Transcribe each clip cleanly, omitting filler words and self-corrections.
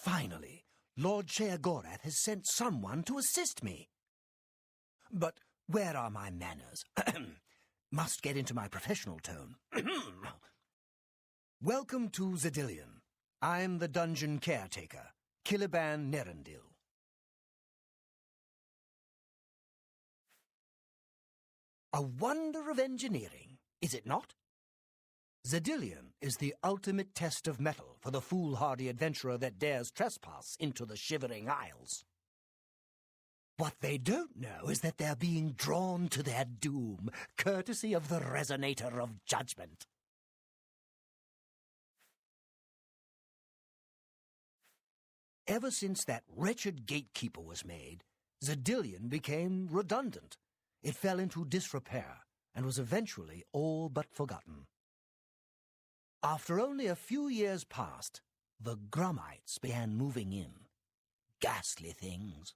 Finally, Lord Sheogorath has sent someone to assist me. But where are my manners? Must get into my professional tone. Welcome to Xedilian. I'm the dungeon caretaker, Caliban Nerendil. A wonder of engineering, is it not? Xedilian is the ultimate test of mettle for the foolhardy adventurer that dares trespass into the Shivering Isles. What they don't know is that they're being drawn to their doom, courtesy of the Resonator of Judgment. Ever since that wretched gatekeeper was made, Xedilian became redundant. It fell into disrepair and was eventually all but forgotten. After only a few years passed, the Grummites began moving in. Ghastly things.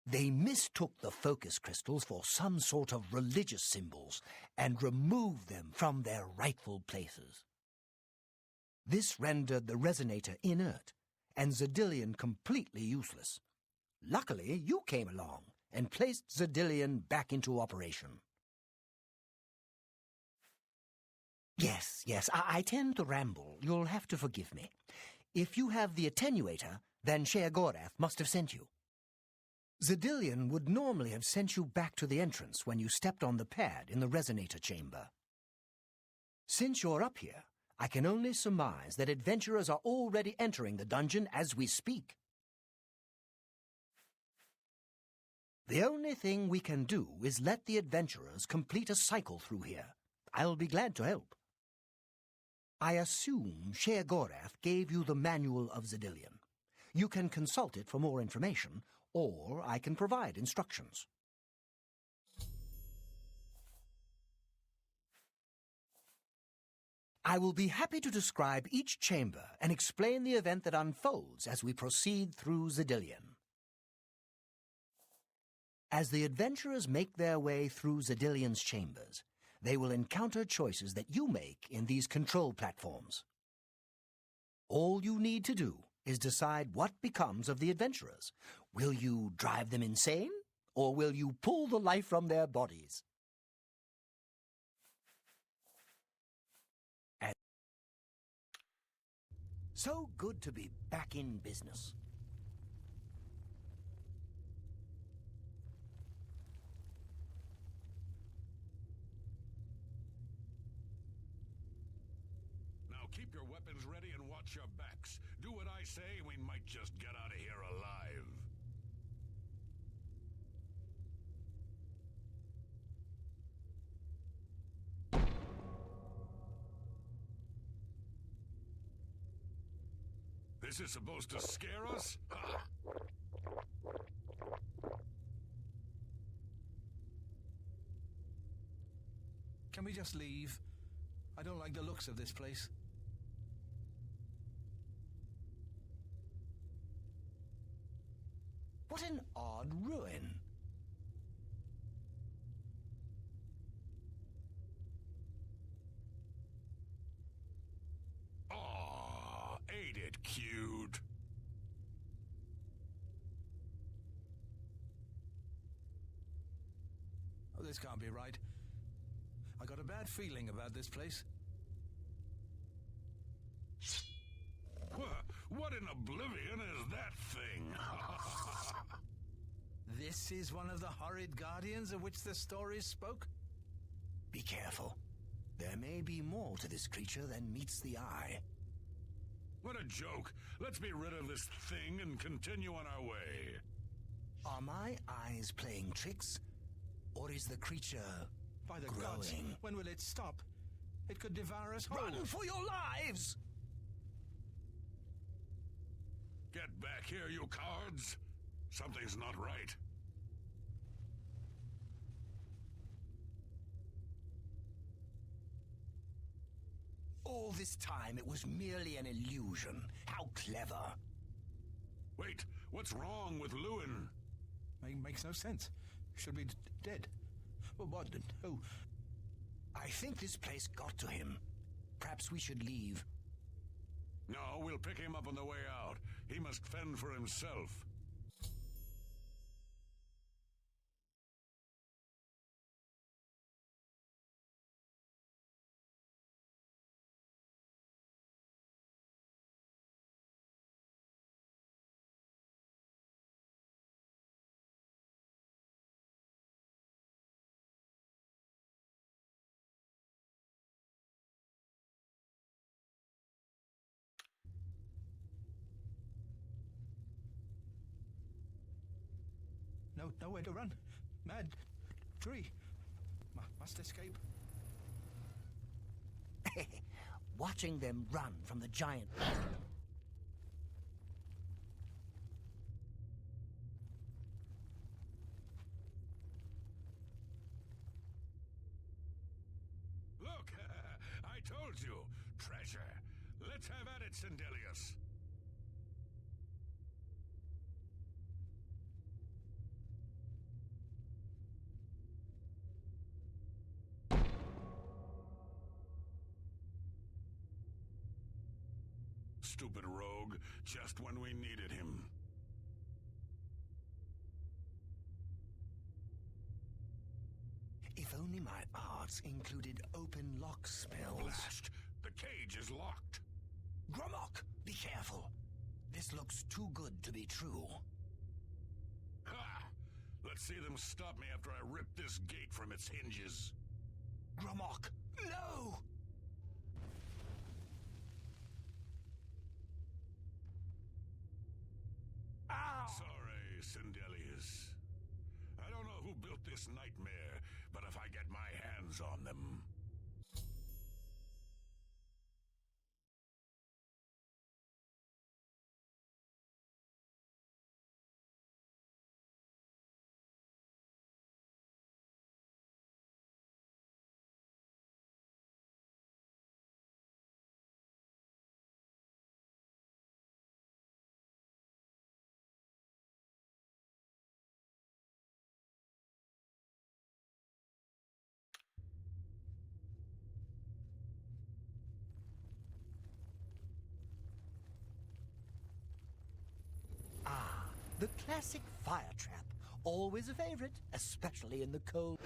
They mistook the focus crystals for some sort of religious symbols and removed them from their rightful places. This rendered the Resonator inert and Xedilian completely useless. Luckily, you came along and placed Xedilian back into operation. Yes, I tend to ramble. You'll have to forgive me. If you have the attenuator, then Sheogorath must have sent you. Xedilian would normally have sent you back to the entrance when you stepped on the pad in the Resonator chamber. Since you're up here, I can only surmise that adventurers are already entering the dungeon as we speak. The only thing we can do is let the adventurers complete a cycle through here. I'll be glad to help. I assume Sheogorath gave you the Manual of Xedilian. You can consult it for more information, or I can provide instructions. I will be happy to describe each chamber and explain the event that unfolds as we proceed through Xedilian. As the adventurers make their way through Xedilian's chambers, they will encounter choices that you make in these control platforms. All you need to do is decide what becomes of the adventurers. Will you drive them insane, or will you pull the life from their bodies? So good to be back in business. Now keep your weapons ready and watch your backs. Do what I say, we might just get out of here alive. This is supposed to scare us? Ha! Can we just leave? I don't like the looks of this place. What an odd ruin. Aw, ain't it cute? Oh, this can't be right. I got a bad feeling about this place. What in Oblivion is that thing? This is one of the horrid guardians of which the stories spoke? Be careful. There may be more to this creature than meets the eye. What a joke. Let's be rid of this thing and continue on our way. Are my eyes playing tricks? Or is the creature By the growing? gods, when will it stop? It could devour us whole. Run for your lives! Get back here, you cowards! Something's not right. All this time it was merely an illusion. How clever. Wait, what's wrong with Lewin? Makes no sense. Should be dead. Well, what? Oh, I think this place got to him. Perhaps we should leave. No, we'll pick him up on the way out. He must fend for himself. nowhere to run. Mad tree. Must escape. Watching them run from the giant. Look, I told you. Treasure. Let's have at it, Xedilian. Stupid rogue, just when we needed him. If only my arts included open lock spells. Blast! The cage is locked. Gromok, be careful. This looks too good to be true. Ha! Let's see them stop me after I rip this gate from its hinges. Gromok, no! Ow! Sorry, Xedilian. I don't know who built this nightmare, but if I get my hands on them... The classic fire trap. Always a favorite, especially in the cold...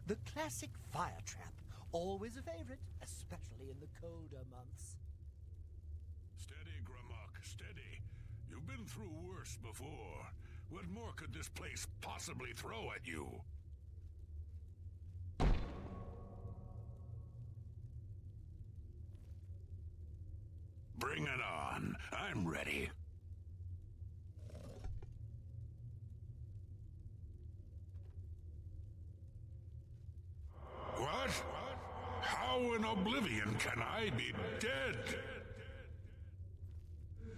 The classic fire trap. Always a favorite, especially in the colder months. Steady, Gramok, steady. You've been through worse before. What more could this place possibly throw at you? Bring it on. I'm ready. What? How in Oblivion can I be dead?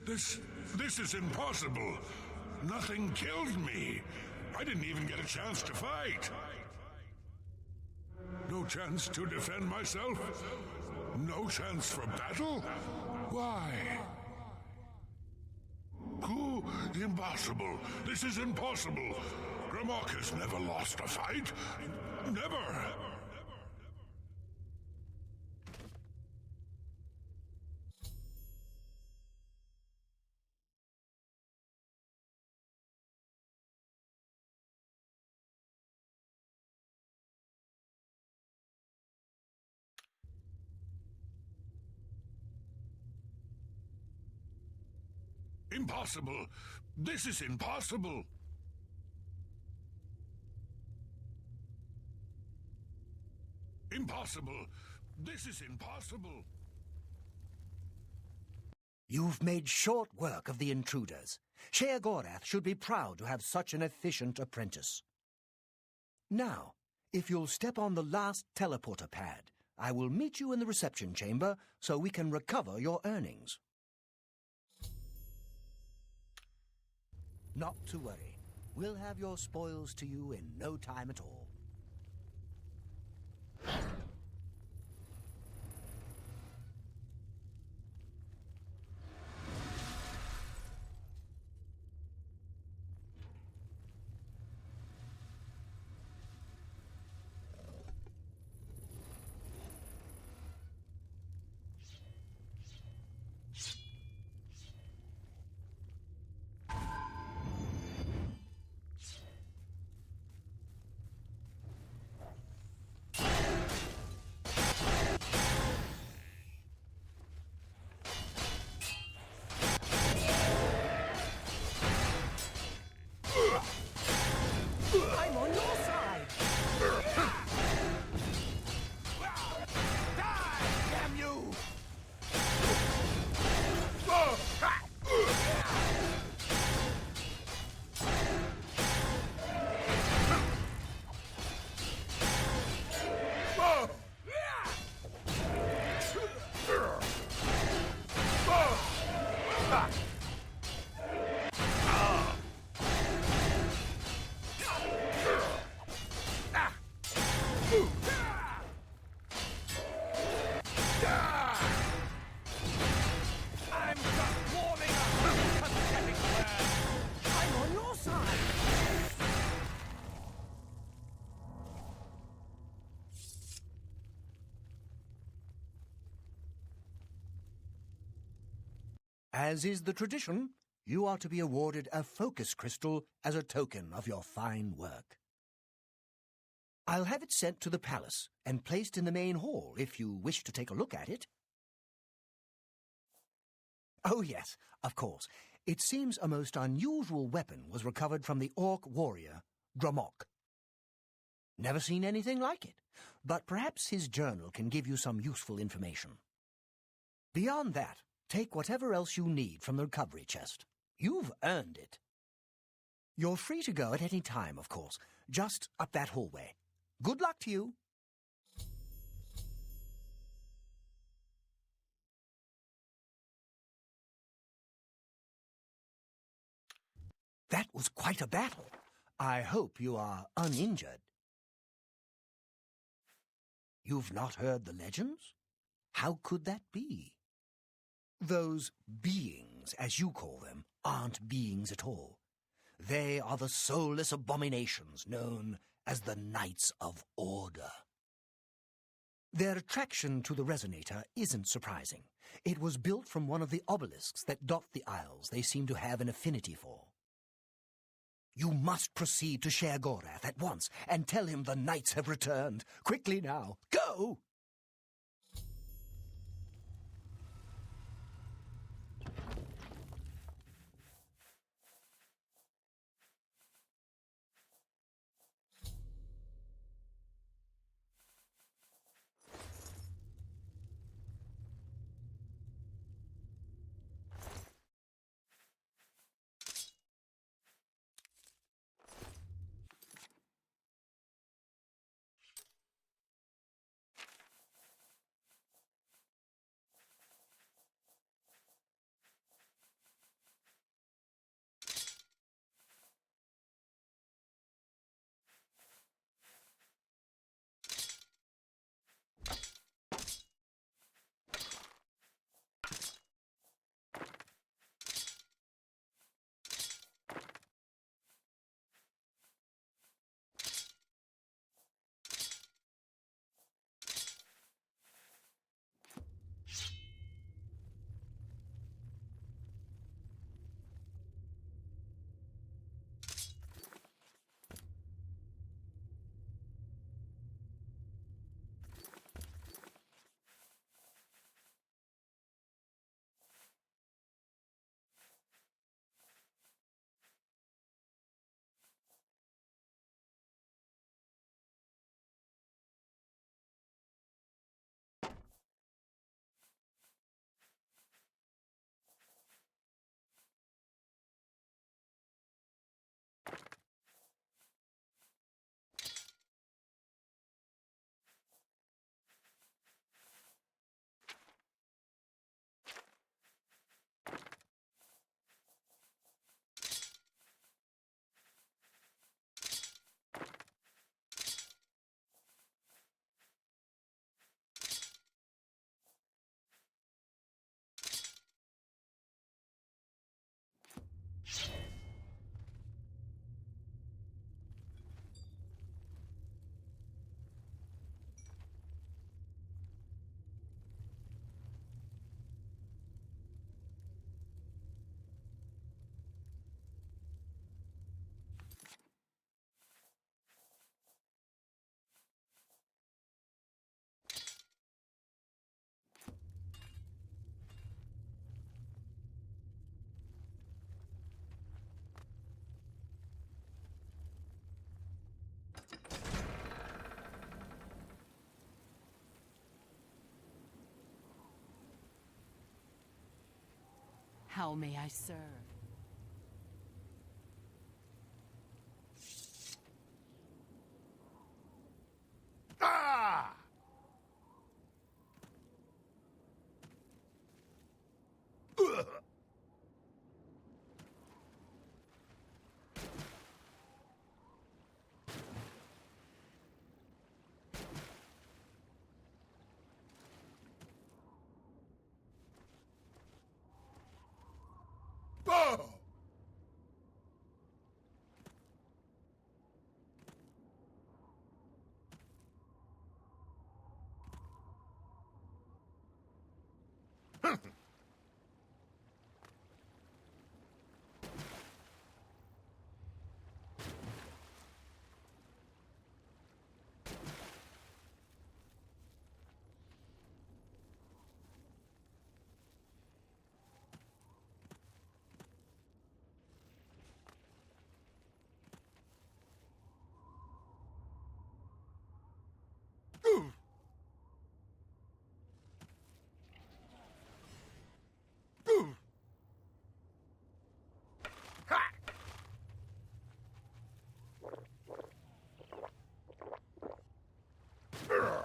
This is impossible. Nothing killed me. I didn't even get a chance to fight. No chance to defend myself? No chance for battle? Why? Impossible. This is impossible. Gramok has never lost a fight. Never. Impossible. This is impossible. Impossible. This is impossible. You've made short work of the intruders. Sheogorath should be proud to have such an efficient apprentice. Now, if you'll step on the last teleporter pad, I will meet you in the reception chamber so we can recover your earnings. Not to worry. We'll have your spoils to you in no time at all. I'm on your side! Die, damn you! I'm just warming up! Pathetic man! I'm on your side! As is the tradition, you are to be awarded a focus crystal as a token of your fine work. I'll have it sent to the palace and placed in the main hall if you wish to take a look at it. Oh yes, of course. It seems a most unusual weapon was recovered from the orc warrior, Gramok. Never seen anything like it, but perhaps his journal can give you some useful information. Beyond that, take whatever else you need from the recovery chest. You've earned it. You're free to go at any time, of course, just up that hallway. Good luck to you. That was quite a battle. I hope you are uninjured. You've not heard the legends? How could that be? Those beings, as you call them, aren't beings at all. They are the soulless abominations known as the Knights of Order. Their attraction to the resonator isn't surprising. It was built from one of the obelisks that dot the isles they seem to have an affinity for. You must proceed to Sheogorath at once and tell him the knights have returned. Quickly now, go! How may I serve? Ah! Ugh! Oh! Ooh! Ooh! Ha! Ugh!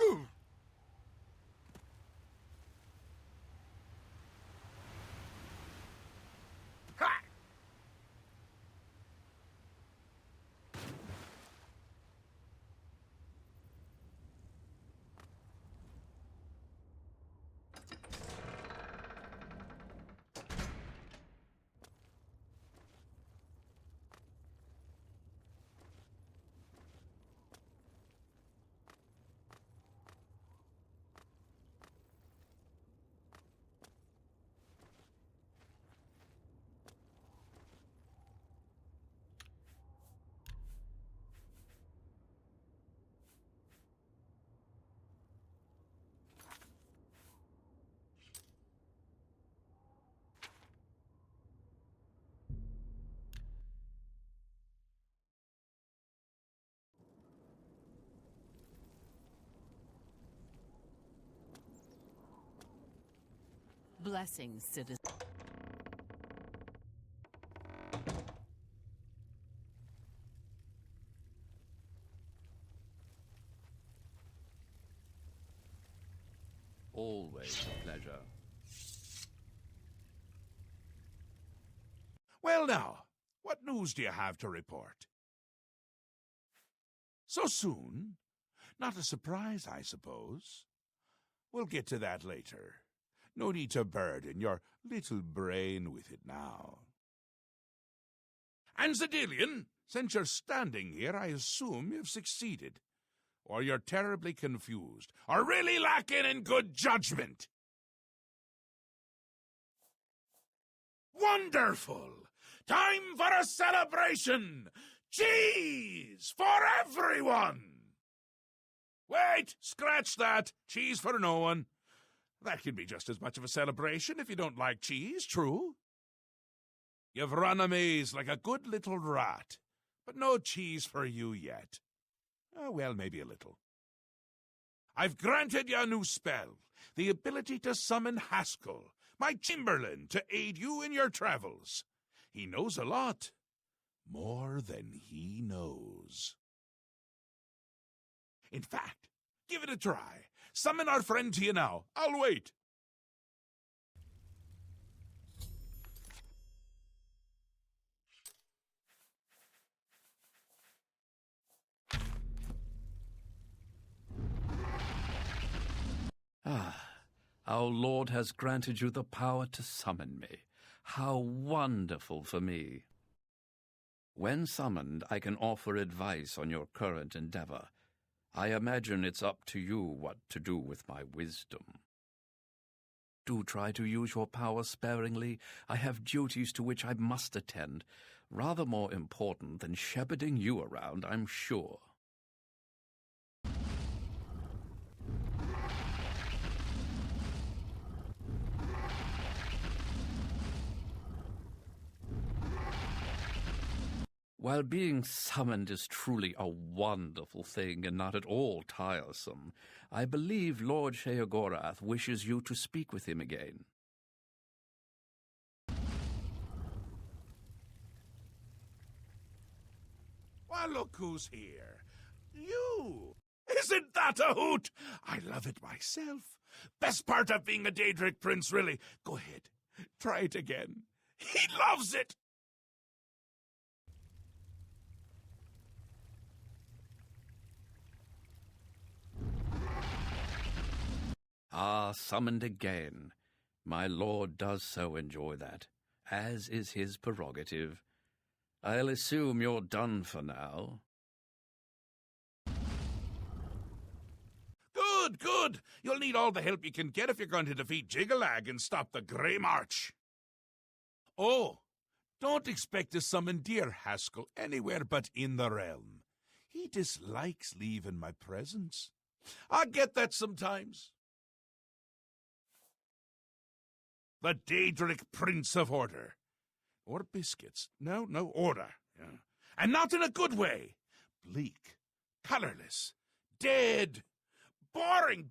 Ooh! Ha! Blessings, citizen. Always a pleasure. Well now, what news do you have to report? So soon? Not a surprise, I suppose. We'll get to that later. No need to burden your little brain with it now. And Xedilian, since you're standing here, I assume you've succeeded. Or you're terribly confused, or really lacking in good judgment. Wonderful! Time for a celebration! Cheese for everyone! Wait, scratch that. Cheese for no one. That can be just as much of a celebration if you don't like cheese, true? You've run a maze like a good little rat, but no cheese for you yet. Well, maybe a little. I've granted you a new spell, the ability to summon Haskell, my chamberlain, to aid you in your travels. He knows a lot, more than he knows. In fact, give it a try. Summon our friend to you now. I'll wait. Our Lord has granted you the power to summon me. How wonderful for me. When summoned, I can offer advice on your current endeavor. I imagine it's up to you what to do with my wisdom. Do try to use your power sparingly. I have duties to which I must attend, rather more important than shepherding you around, I'm sure. While being summoned is truly a wonderful thing and not at all tiresome, I believe Lord Sheogorath wishes you to speak with him again. Well, look who's here. You! Isn't that a hoot? I love it myself. Best part of being a Daedric prince, really. Go ahead. Try it again. He loves it! Ah, summoned again. My lord does so enjoy that, as is his prerogative. I'll assume you're done for now. Good, good. You'll need all the help you can get if you're going to defeat Xedilian and stop the Grey March. Oh, don't expect to summon dear Haskell anywhere but in the realm. He dislikes leaving my presence. I get that sometimes. The Daedric Prince of Order. Or biscuits. No, order. Yeah. And not in a good way. Bleak, colorless, dead, boring!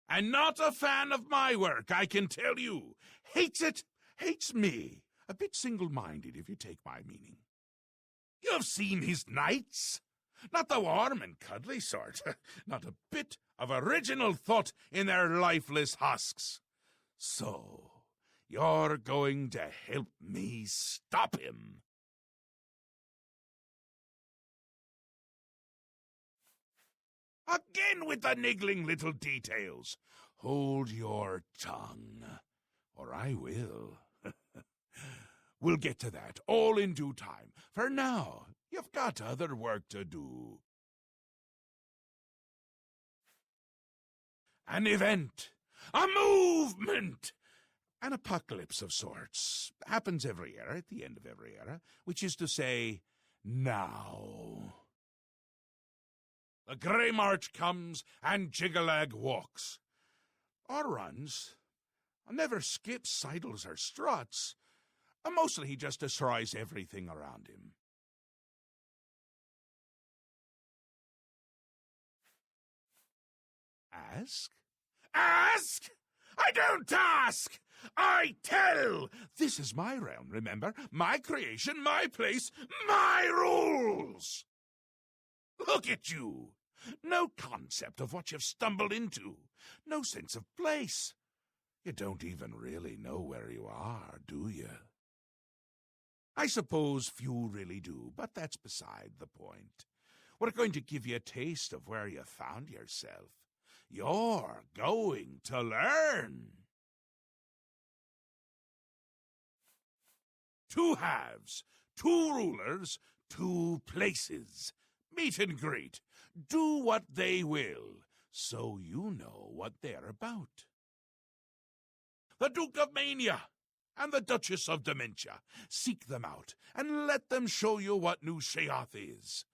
And not a fan of my work, I can tell you. Hates it, hates me. A bit single-minded, if you take my meaning. You've seen his knights. Not the warm and cuddly sort. Not a bit of original thought in their lifeless husks. So, you're going to help me stop him. Again with the niggling little details. Hold your tongue, or I will. We'll get to that, all in due time. For now, you've got other work to do. An event, a movement, an apocalypse of sorts. Happens every era, at the end of every era, which is to say, now. The Grey March comes, and Xedilian walks. Or runs. Never skips, sidles, or struts. Mostly he just destroys everything around him. Ask? Ask? I don't ask! I tell! This is my realm, remember? My creation, my place, my rules! Look at you! No concept of what you've stumbled into. No sense of place. You don't even really know where you are, do you? I suppose few really do, but that's beside the point. We're going to give you a taste of where you found yourself. You're going to learn. Two halves, two rulers, two places. Meet and greet. Do what they will, so you know what they're about. The Duke of Mania and the Duchess of Dementia. Seek them out, and let them show you what New Sheoth is.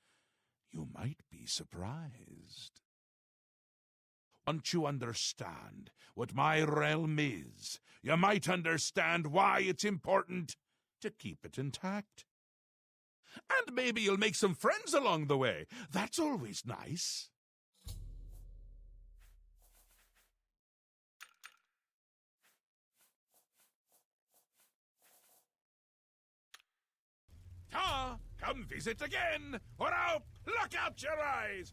You might be surprised. Once you understand what my realm is, you might understand why it's important to keep it intact. And maybe you'll make some friends along the way. That's always nice. Ta, come visit again, or I'll pluck out your eyes!